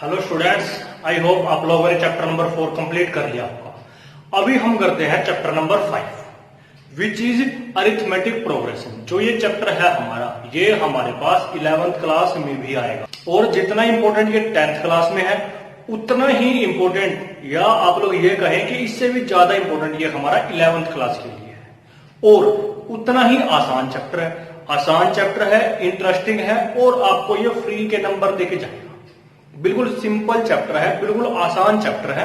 Hello students, I hope आप लोगों ने चैप्टर नंबर 4 कंप्लीट कर लिया होगा। अभी हम करते हैं chapter number 5 which is arithmetic progression. जो ये चैप्टर है हमारा, ये हमारे पास 11th क्लास में भी आएगा और जितना इंपॉर्टेंट ये 10th क्लास में है उतना ही इंपॉर्टेंट, या आप लोग ये कहें कि इससे भी ज्यादा इंपॉर्टेंट ये हमारा 11th क्लास के लिए है और उतना ही आसान चैप्टर है। आसान चैप्टर है, इंटरेस्टिंग है और आपको ये फ्री के नंबर देके जाएगा। बिल्कुल सिंपल चैप्टर है, बिल्कुल आसान चैप्टर है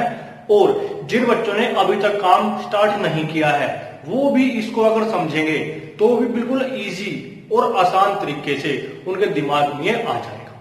और जिन बच्चों ने अभी तक काम स्टार्ट नहीं किया है वो भी इसको अगर समझेंगे तो भी बिल्कुल इजी और आसान तरीके से उनके दिमाग में आ जाएगा।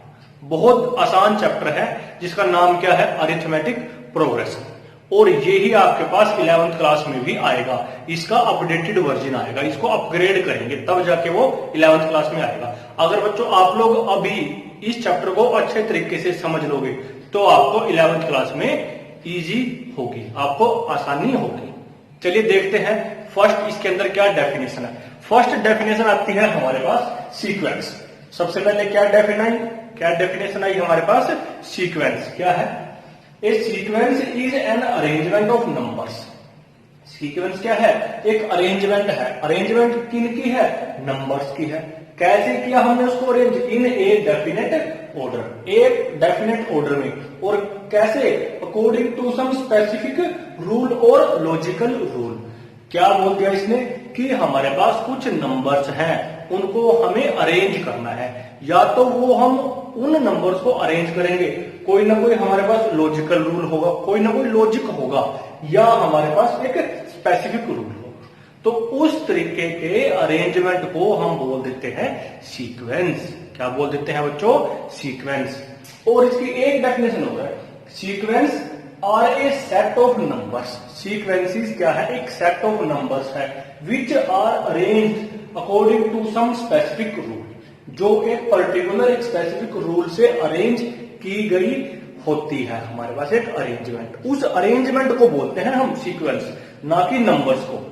बहुत आसान चैप्टर है जिसका नाम क्या है, अरिथमेटिक प्रोग्रेशन। और ये ही आपके पास 11th क्लास में भी आएगा। इसका अपडेटेड वर्जन आएगा, इसको अपग्रेड करेंगे तब जाके वो 11th क्लास में आएगा। अगर बच्चों आप लोग अभी इस चैप्टर को अच्छे तरीके से समझ लोगे तो आपको 11th क्लास में इजी होगी, आपको आसानी होगी। चलिए देखते हैं फर्स्ट इसके अंदर क्या डेफिनेशन है। फर्स्ट डेफिनेशन आती है हमारे पास सीक्वेंस। सबसे पहले क्या डेफिनेशन आई हमारे पास, सीक्वेंस क्या है। A sequence is an arrangement of numbers. Sequence क्या है, एक अरेंजमेंट है। अरेंजमेंट किन की है, नंबर्स की है। कैसे किया हमने उसको arrange, in a definite order, एक डेफिनेट ऑर्डर में। और कैसे, according to some specific rule और लॉजिकल रूल। क्या बोल दिया इसने कि हमारे पास कुछ नंबर्स हैं, उनको हमें अरेंज करना है। या तो वो हम उन नंबर्स को अरेंज करेंगे, कोई ना कोई हमारे पास लॉजिकल रूल होगा, कोई ना कोई लॉजिक होगा, या हमारे पास एक स्पेसिफिक रूल होगा। तो उस तरीके के अरेंजमेंट को हम बोल देते हैं सीक्वेंस। क्या बोल देते हैं बच्चों, सीक्वेंस। और इसकी एक डेफिनेशन होता है, sequence are a set of numbers. Sequences क्या है, एक सेट ऑफ नंबर्स है which are arranged according to some specific rule, जो एक पर्टिकुलर एक स्पेसिफिक रूल से अरेंज की गई होती है। हमारे पास एक अरेंजमेंट, उस अरेंजमेंट को बोलते हैं हम सीक्वेंस, ना कि नंबर्स को।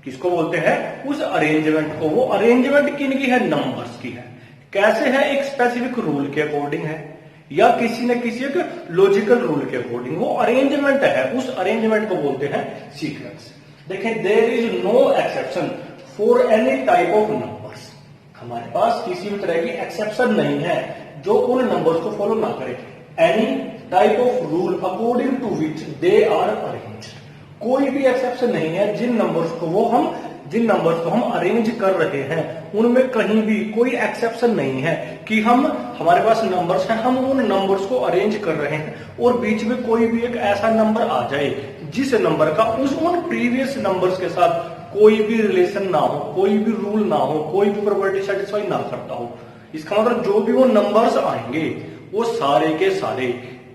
किसको बोलते हैं, उस अरेंजमेंट को। वो अरेंजमेंट किन की है, नंबर्स की है। कैसे है, एक स्पेसिफिक रूल के अकॉर्डिंग है या किसी न किसी एक लॉजिकल रूल के अकॉर्डिंग वो अरेंजमेंट है। उस अरेंजमेंट को बोलते हैं सीक्वेंस। देखें, there is no exception for any type of numbers. हमारे पास किसी भी तरह की एक्सेप्शन नहीं है जो उन नंबर्स को फॉलो ना करे। Any type of rule according to which they are arranged. कोई भी एक्सेप्शन नहीं है जिन नंबर्स को हम अरेंज कर रहे हैं उनमें कहीं भी कोई एक्सेप्शन नहीं है कि हमारे पास नंबर्स हैं, हम उन नंबर्स को अरेंज कर रहे हैं और बीच में कोई भी एक ऐसा नंबर आ जाए जिस नंबर का उन प्रीवियस नंबर्स के साथ कोई भी रिलेशन ना हो, कोई भी रूल ना हो, कोई भी प्रॉपर्टी सेटिस्फाई ना करता हो। इसका मतलब जो भी वो नंबर्स आएंगे वो सारे के सारे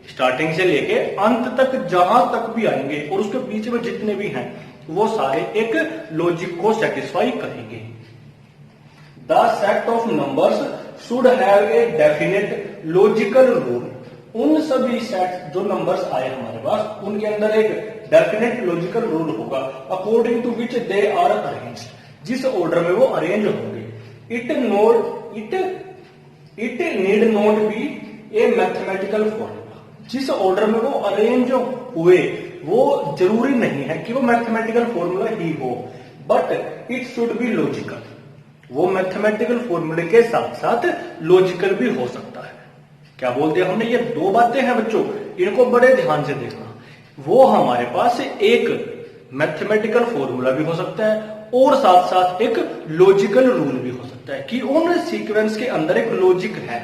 स्टार्टिंग से लेके अंत तक जहां तक भी आएंगे और उसके बीच में जितने भी हैं वो सारे एक लॉजिक को सेटिस्फाई करेंगे। The set of numbers should have a definite logical rule. उन सभी सेट जो नंबर्स आए हमारे पास उनके अंदर एक डेफिनेट लॉजिकल रूल होगा according to which they are arranged, जिस ऑर्डर में वो अरेंज होंगे। It need not be a mathematical formula. जिस ऑर्डर में वो अरेंज हुए वो जरूरी नहीं है कि वो मैथमेटिकल फॉर्मूला ही हो, but it should be logical. वो मैथमेटिकल फॉर्मूले के साथ साथ लॉजिकल भी हो सकता है। क्या बोल दिया हमने, ये दो बातें हैं बच्चों, इनको बड़े ध्यान से देखना। वो हमारे पास एक मैथमेटिकल फॉर्मूला भी हो सकता है और साथ साथ एक लॉजिकल रूल भी हो सकता है कि उन सीक्वेंस के अंदर एक लॉजिक है,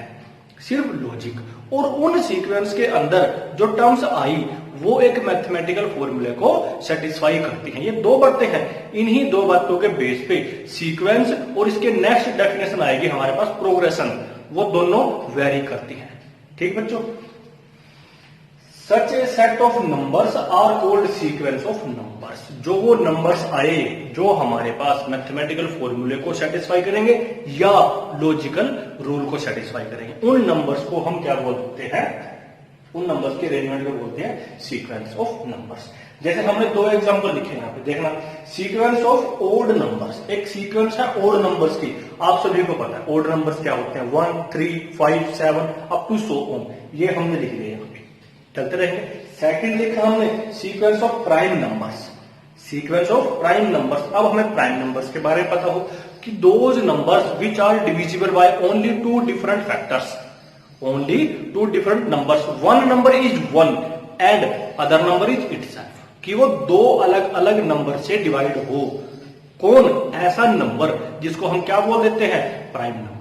सिर्फ लॉजिक, और उन सीक्वेंस के अंदर जो टर्म्स आई वो एक मैथमेटिकल फॉर्मूले को सेटिस्फाई करती हैं। ये दो बातें हैं, इन्हीं दो बातों के बेस पे सीक्वेंस और इसके नेक्स्ट डेफिनेशन आएगी हमारे पास प्रोग्रेशन, वो दोनों वेरी करती हैं। ठीक बच्चों, such a set of numbers are called sequence of numbers. जो वो नंबर्स आए जो हमारे पास मैथमेटिकल फॉर्मूले को सेटिस्फाई करेंगे या लॉजिकल रूल को सेटिस्फाई करेंगे, उन नंबर्स को हम क्या बोलते हैं, उन नंबर्स के अरेंजमेंट को बोलते हैं सीक्वेंस ऑफ नंबर्स। जैसे हमने दो एग्जांपल लिखे यहाँ पे, देखना, सीक्वेंस ऑफ ओड नंबर्स। एक सीक्वेंस है ओड नंबर्स की, आप सभी को पता है ओड नंबर्स क्या होते हैं, 1, 3, 5, 7 अप टू सो ऑन। ये हमने लिख लिया यहाँ पे। चलते रहेंगे। सेकंड लिखा हमने sequence of prime numbers, sequence of prime numbers. अब हमें प्राइम नंबर्स के बारे में पता हो कि those numbers which are divisible by only two different factors, only two different numbers, one number is one and other number is itself, कि वो दो अलग अलग नंबर से डिवाइड हो। कौन? ऐसा नंबर जिसको हम क्या बोल देते हैं? Prime number.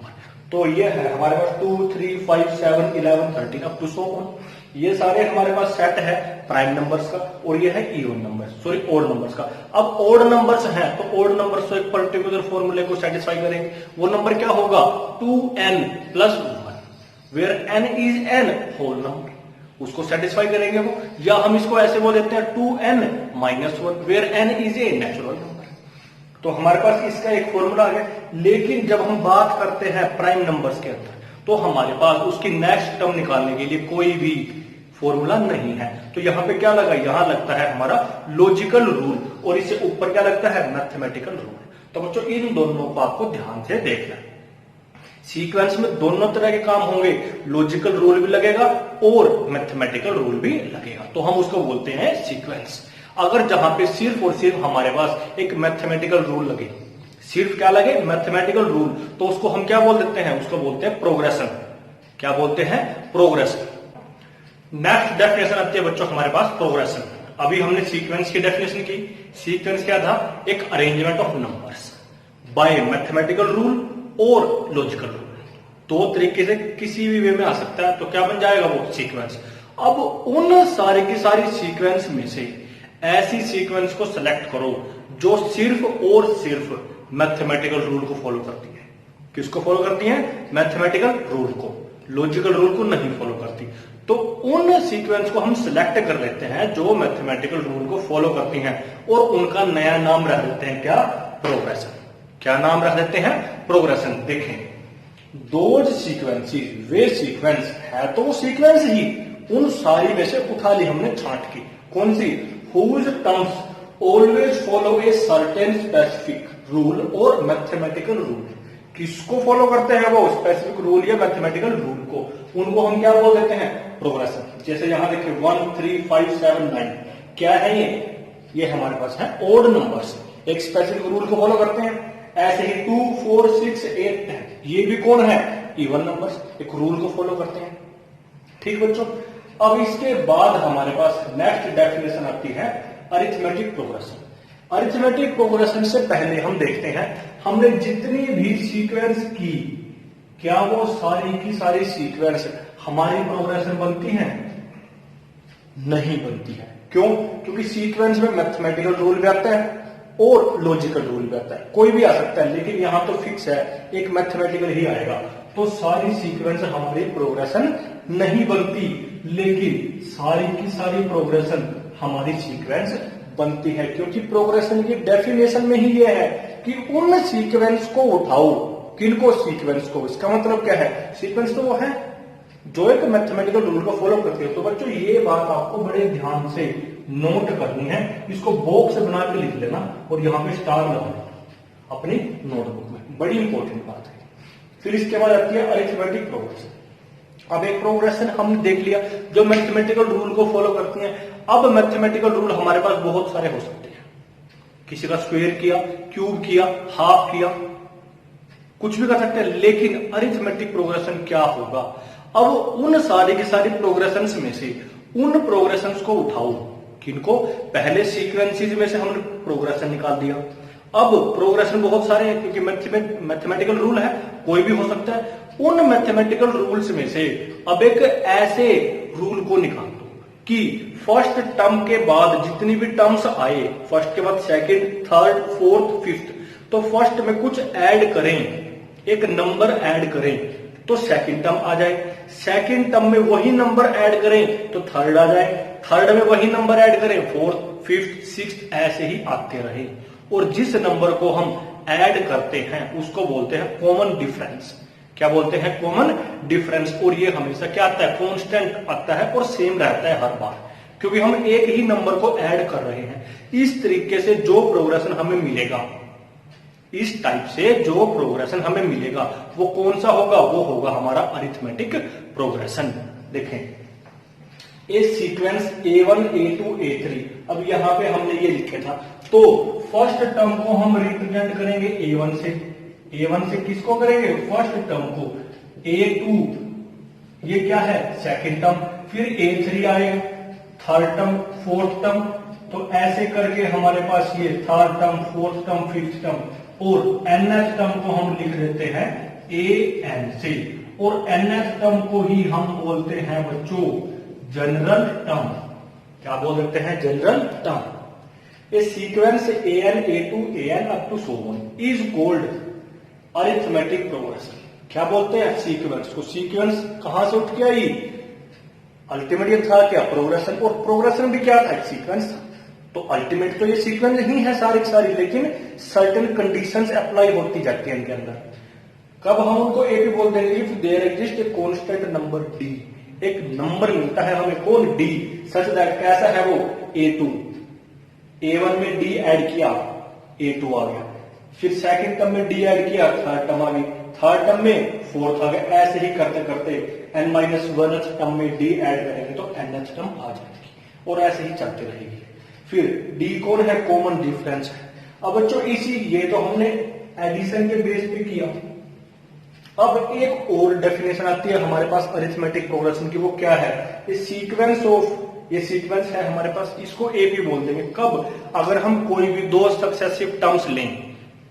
तो ये है हमारे पास 2, 3, 5, 7, 11, 13 अप टू सो ऑन, ये सारे हमारे पास सेट है प्राइम नंबर्स का, और ये है even numbers, sorry odd numbers का। अब ओड नंबर्स हैं तो ओड नंबर्स तो एक पर्टिकुलर फॉर्मूले को सेटिस्फाई करेंगे। वो नंबर क्या होगा? 2n + 1, where n is n whole number, उसको सेटिस्फाई करेंगे वो। या हम इसको ऐसे बोल देते हैं 2n - 1, where n is a natural number. तो हमारे पास इसका एक फॉर्मूला आ गया। लेकिन जब हम बात करते हैं प्राइम नंबर्स के अंदर, तो हमारे पास उसकी नेक्स्ट टर्म निकालने के लिए कोई भी फॉर्मूला नहीं है। तो यहां पे क्या लगा? यहां लगता है हमारा लॉजिकल रूल, और इससे ऊपर क्या लगता है? Mathematical rule. तो बच्चों इन दोनों को आपको ध्यान से देखना है। सीक्वेंस में दोनों तरह के काम होंगे, लॉजिकल रूल भी लगेगा और मैथमेटिकल रूल भी लगेगा, तो हम उसको बोलते हैं सीक्वेंस। अगर जहां पे सिर्फ और सिर्फ हमारे पास एक मैथमेटिकल रूल लगे, सिर्फ क्या लगे? मैथमेटिकल रूल, तो उसको हम क्या बोल देते हैं? उसको बोलते हैं प्रोग्रेशन। क्या बोलते हैं? प्रोग्रेशन। नेक्स्ट डेफिनेशन आती है बच्चों हमारे पास प्रोग्रेशन। अभी हमने सीक्वेंस की डेफिनेशन की। सीक्वेंस क्या था? एक arrangement of numbers by mathematical rule और लॉजिकल रूल, दो तरीके से किसी भी वे में आ सकता है, तो क्या बन जाएगा वो? सीक्वेंस। अब उन सारी की सारी सीक्वेंस में से ऐसी सीक्वेंस को सिलेक्ट करो जो सिर्फ और सिर्फ मैथमेटिकल रूल को फॉलो करती है। किसको फॉलो करती है? मैथमेटिकल रूल को, लॉजिकल रूल को नहीं फॉलो करती। तो उन सीक्वेंस को हम सिलेक्ट कर लेते हैं जो मैथमेटिकल रूल को फॉलो करती हैं, और उनका नया नाम रख देते हैं क्या? प्रोग्रेशन। क्या नाम रख देते हैं? प्रोग्रेशन। देखें, दोज सीक्वेंसेस, वे सीक्वेंस है तो वो सीक्वेंस ही, उन सारी में से उठा ली हमने छांट की। कौन सी? whose terms always follow a certain specific rule और mathematical rule। किसको फॉलो करते हैं वो? स्पेसिफिक रूल या मैथमेटिकल रूल को। उनको हम क्या बोल देते हैं? प्रोग्रेशन। जैसे यहां देखिए 1, 3, 5, 7, 9 क्या है ये हमारे पास है ओड नंबर्स, एक स्पेसिफिक रूल को फॉलो करते हैं। ऐसे ही 2, 4, 6, 8, 10 ये भी कौन है? इवन नंबर्स, एक रूल को फॉलो करते हैं। ठीक बच्चों, अब इसके बाद हमारे पास नेक्स्ट डेफिनेशन आती है अरिथमेटिक प्रोग्रेशन। अरिथमेटिक प्रोग्रेशन से पहले हम देखते हैं हमने जितनी भी सीक्वेंस की, क्या वो सारी की सारी सीक्वेंस हमारी प्रोग्रेशन बनती है? नहीं बनती है। क्यों? क्योंकि सीक्वेंस में मैथमेटिकल रूल भी आता है और लॉजिकल रूल भी आता है, कोई भी आ सकता है, लेकिन यहां तो फिक्स है एक मैथमेटिकल ही आएगा। तो सारी सीक्वेंस हमारी प्रोग्रेशन नहीं बनती, लेकिन सारी की सारी प्रोग्रेशन हमारी सीक्वेंस बनती है, क्योंकि प्रोग्रेशन की डेफिनेशन में ही यह है कि उन सीक्वेंस को उठाओ। किनको? सीक्वेंस को। इसका मतलब क्या है? सीक्वेंस तो वो है जो एक मैथमेटिकल रूल को फॉलो करती है। तो बच्चों ये बात आपको बड़े ध्यान से नोट करनी है, इसको बॉक्स बना के लिख लेना और यहां पे स्टार लगा लेना अपनी नोटबुक में, बड़ी इंपॉर्टेंट बात है। फिर इसके बाद आती है अरिथमेटिक प्रोग्रेशन। अब एक प्रोग्रेशन हमने देख लिया जो मैथमेटिकल रूल को फॉलो करती है। अब मैथमेटिकल रूल हमारे पास बहुत सारे हो सकते हैं, किसी का स्क्वायर किया, क्यूब किया, हाफ किया, कुछ भी कर सकते हैं। लेकिन अरिथमेटिक प्रोग्रेशन क्या होगा? अब उन सारी की सारी प्रोग्रेशंस में से उन प्रोग्रेशंस को उठाओ। किनको? पहले सीक्वेंसेस में से हमने प्रोग्रेशन निकाल दिया। अब प्रोग्रेशन बहुत सारे हैं क्योंकि मैथमेटिकल रूल है, कोई भी हो सकता है। उन मैथमेटिकल रूल्स में से अब एक ऐसे रूल को निकाल दो कि फर्स्ट टर्म के बाद जितनी भी टर्म्स आए, फर्स्ट के बाद सेकंड, थर्ड, फोर्थ, फिफ्थ, तो फर्स्ट में कुछ ऐड करें, एक नंबर ऐड करें तो सेकंड टर्म आ जाए, सेकंड टर्म में वही नंबर ऐड करें तो थर्ड आ जाए, थर्ड में वही नंबर ऐड करें, फोर्थ, फिफ्थ, सिक्स्थ, ऐसे ही आते रहे। और जिस नंबर को हम ऐड करते हैं उसको बोलते हैं कॉमन डिफरेंस। क्या बोलते हैं? Common difference. और ये हमेशा क्या आता है? कांस्टेंट आता है और सेम रहता है हर बार, क्योंकि हम एक ही नंबर को ऐड कर रहे हैं। इस तरीके से जो प्रोग्रेशन हमें मिलेगा, इस टाइप से जो प्रोग्रेशन हमें मिलेगा वो कौन सा होगा? वो होगा हमारा अरिथमेटिक प्रोग्रेशन। देखें ए सीक्वेंस A1 A2 A3। अब यहां पे हमने ये लिखा था, तो फर्स्ट टर्म को हम रिप्रेजेंट करेंगे A1 से। A1 से किसको करेंगे? फर्स्ट टर्म को। A2 ये क्या है? Second term. फिर A3 आएगा, थर्ड टर्म, फोर्थ टर्म। तो ऐसे करके हमारे पास ये third term, fourth term, fifth term और nth टर्म को हम लिख देते हैं AN से। और nth टर्म को ही हम बोलते हैं बच्चों जनरल टर्म। क्या बोल देते हैं? General term. A sequence AN A2 AN up to so on is called arithmetic progression. क्या बोलते हैं? सीक्वेंस को। सीक्वेंस कहां से उठ के आई? अल्टीमेट था क्या? प्रोग्रेशन। और प्रोग्रेशन भी क्या था? सीक्वेंस था। तो अल्टीमेट तो ये सीक्वेंस ही है सारी सारी, लेकिन सर्टेन कंडीशंस अप्लाई होती जाती है इनके अंदर। कब हम उनको एपी बोल देंगे? If there exist a constant number D. एक नंबर मिलता है हमें, कौन? डी। सच दैट कैसा है वो? A2। A1 में डी ऐड किया, A2 आ गया। फिर सेकंड टर्म में डी ऐड किया, थर्ड टर्म आ गई। थर्ड टर्म में फोर्थ आ गया। ऐसे ही करते करते n-1th टर्म में डी ऐड करेंगे तो nth टर्म आ जाएगी और ऐसे ही चलती रहेगी। फिर डी कौन है? कॉमन डिफरेंस है। अब बच्चों इसी ये तो हमने एडिशन के बेस पे किया। अब एक और डेफिनेशन आती है हमारे पास अरिथमेटिक प्रोग्रेशन की। वो क्या है? ये सीक्वेंस ऑफ, ये सीक्वेंस है हमारे पास, इसको एपी बोल देंगे। कब? अगर हम कोई भी दो सक्सेसिव टर्म्स लें,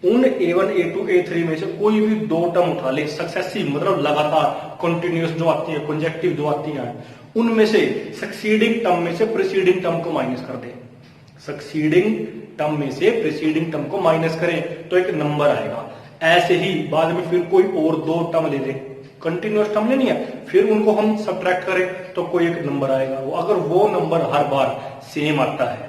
उन A1 A2 A3 में से कोई भी दो टर्म उठा ले, सक्सेसिव मतलब लगातार, कंटिन्यूअस जो आती है, कंजेक्टिव जो आती है, उनमें से सक्सीडिंग टर्म में से प्रीसीडिंग टर्म को माइनस कर दे। सक्सीडिंग टर्म में से प्रीसीडिंग टर्म को माइनस करें तो एक नंबर आएगा। ऐसे ही बाद में फिर कोई और दो टर्म ले लें, कंटिन्यूअस टर्म लेनी है, फिर उनको हम सब्ट्रैक्ट करें तो कोई एक नंबर आएगा। वो अगर वो नंबर हर बार सेम आता है,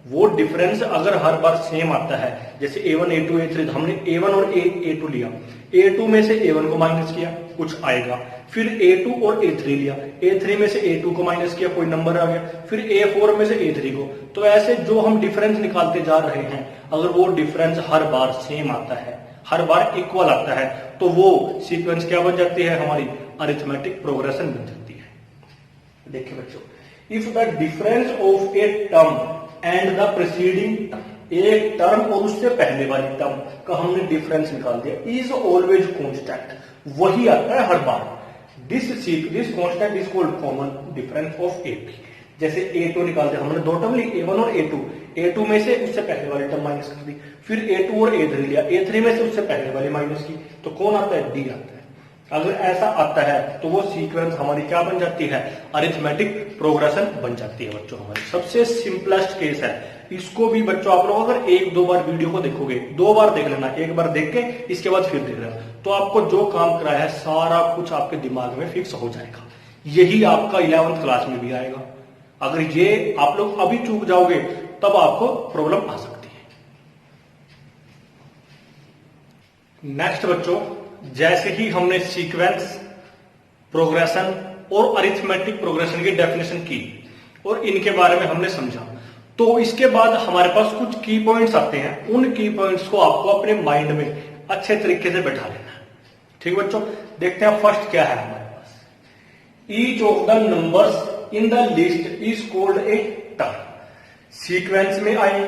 वो डिफरेंस अगर हर बार सेम आता है, जैसे A1 A2 A3, हमने A1 और A2 लिया, A2 में से A1 को माइनस किया, कुछ आएगा। फिर A2 और A3 लिया, A3 में से A2 को माइनस किया, कोई नंबर आ गया। फिर A4 में से A3 को। तो ऐसे जो हम डिफरेंस निकालते जा रहे हैं, अगर वो डिफरेंस हर बार सेम आता है, हर बार इक्वल आता है, तो वो सीक्वेंस क्या बन जाती है? हमारी अरिथमेटिक प्रोग्रेशन बन जाती है। देखिए बच्चों, if the difference of a term and the preceding term, एक टर्म और उससे पहले वाली टर्म का हमने डिफरेंस निकाल दिया, इज ऑलवेज कांस्टेंट, वही आता है हर बार। This constant is called common difference of AP. जैसे A2 निकाल दिया हमने, दो टर्म ली A1 और A2 में से उससे पहले वाली टर्म माइनस कर दी। फिर A2 और A3 लिया, A3 में से उससे पहले वाली माइनस की, तो कौन आता है? डी आता है। अगर ऐसा आता है तो वो सीक्वेंस हमारी क्या बन जाती है? अरिथमेटिक प्रोग्रेशन बन जाती है बच्चों हमारी। सबसे सिंपलेस्ट केस है। इसको भी बच्चों आप लोग अगर एक दो बार वीडियो को देखोगे, दो बार देख लेना, एक बार देख के इसके बाद फिर देख लेना, तो आपको जो काम कराया है सारा कुछ आपके दिमाग में फिक्स हो जाएगा। यही आपका 11th क्लास में भी आएगा। अगर ये आप लोग अभी चूक जाओगे तब आपको प्रॉब्लम आ सकती है। नेक्स्ट बच्चों, जैसे ही हमने सीक्वेंस, प्रोग्रेशन और अरिथमेटिक प्रोग्रेशन की डेफिनेशन की और इनके बारे में हमने समझा, तो इसके बाद हमारे पास कुछ की पॉइंट्स आते हैं। उन की पॉइंट्स को आपको अपने माइंड में अच्छे तरीके से बैठा लेना है। ठीक बच्चों, देखते हैं फर्स्ट क्या है हमारे पास। Each of the numbers in the list is called a term. Sequence में आए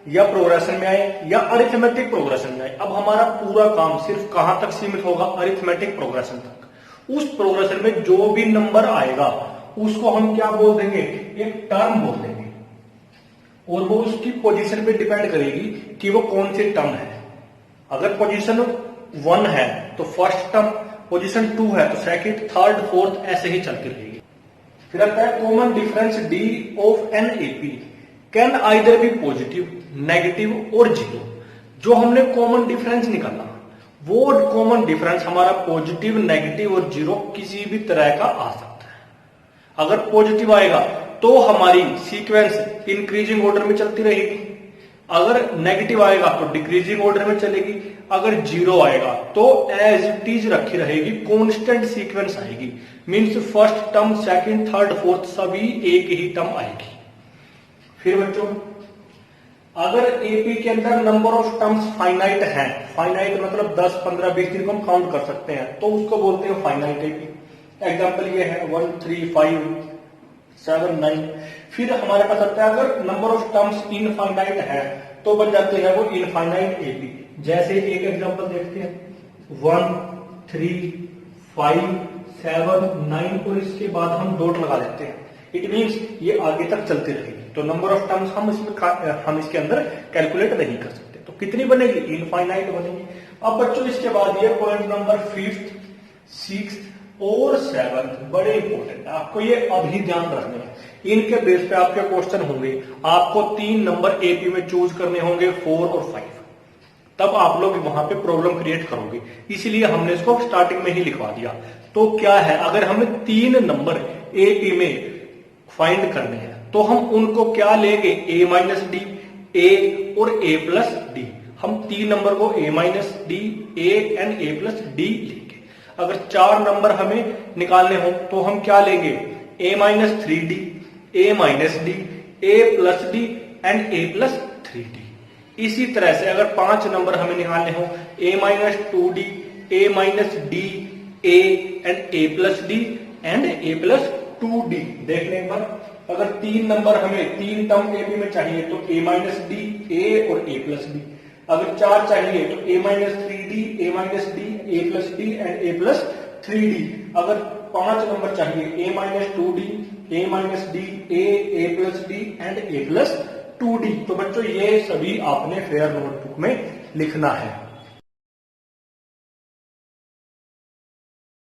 या प्रोग्रेशन में आए या अरिथमेटिक प्रोग्रेशन में आए, अब हमारा पूरा काम सिर्फ कहां तक सीमित होगा? अरिथमेटिक प्रोग्रेशन तक। उस प्रोग्रेशन में जो भी नंबर आएगा उसको हम क्या बोल देंगे? एक टर्म बोल देंगे। और वो उसकी पोजीशन पे डिपेंड करेगी कि वो कौन सी टर्म है। अगर पोजीशन 1 है तो फर्स्ट टर्म, पोजीशन 2 है तो सेकंड, थर्ड, फोर्थ, ऐसे ही चलती रहेगी। फिर आता है common difference D of an AP can either be positive, negative और जीरो। जो हमने कॉमन डिफरेंस निकाला, वो कॉमन डिफरेंस हमारा पॉजिटिव, नेगेटिव और जीरो किसी भी तरह का आ सकता है। अगर पॉजिटिव आएगा तो हमारी सीक्वेंस इंक्रीजिंग ऑर्डर में चलती रहेगी, अगर नेगेटिव आएगा तो डिक्रीजिंग ऑर्डर में चलेगी, अगर जीरो आएगा तो एज इट इज रखी रहेगी, कांस्टेंट सीक्वेंस आएगी। Means first term, second, third, fourth सभी एक ही टर्म आएगी। फिर बच्चों, अगर एपी के अंदर नंबर ऑफ टर्म्स फाइनाइट है, फाइनाइट मतलब 10, 15, 20 दिन को हम काउंट कर सकते हैं, तो उसको बोलते हैं फाइनाइट एपी। एग्जांपल ये है 1, 3, 5, 7 9। फिर हमारे पास आता है अगर नंबर ऑफ टर्म्स इनफाइनाइट है तो बन जाते हैं वो इनफाइनाइट एपी। जैसे एक एग्जांपल देखते हैं 1 3 5 7 9 और इसके बाद हम डॉट लगा देते हैं। इट मींस ये आगे तक चलती रहेगी, तो नंबर ऑफ टर्म्स हम इसके अंदर कैलकुलेट नहीं कर सकते। तो कितनी बनेगी? इनफाइनाइट बनेगी। अब बच्चों इसके बाद ये पॉइंट नंबर 5th 6th और 7th बड़े इंपॉर्टेंट है, आपको ये अभी ध्यान रखने हैं। इनके बेस पे आपके क्वेश्चन होंगे, आपको 3 नंबर एपी में चूज करने होंगे 4 और 5, तब आप लोग वहां पे प्रॉब्लम क्रिएट करोगे, इसलिए हमने इसको स्टार्टिंग में ही लिखवा दिया। तो क्या है, अगर हमें 3 नंबर एपी में फाइंड करने हैं तो हम उनको क्या लेंगे? ए माइनस डी, ए और ए प्लस डी। हम 3 नंबर को A minus D, A and A plus D लेंगे। अगर 4 नंबर हमें निकालने हो तो हम क्या लेंगे? A minus 3D, A minus D, A plus D and A plus 3D। इसी तरह से अगर 5 नंबर हमें निकालने हो, A minus 2D, A minus D, A and A plus D and A plus 2D। देख लें एक बार, अगर 3 नंबर हमें 3 टर्म एपी में चाहिए तो ए माइनस डी, ए और ए प्लस डी। अगर 4 चाहिए तो A minus 3D, A minus D, A plus D and A plus 3D। अगर 5 नंबर चाहिए, A minus 2D, A minus D, A plus D and A plus 2D। तो बच्चों ये सभी आपने फेयर नोटबुक में लिखना है।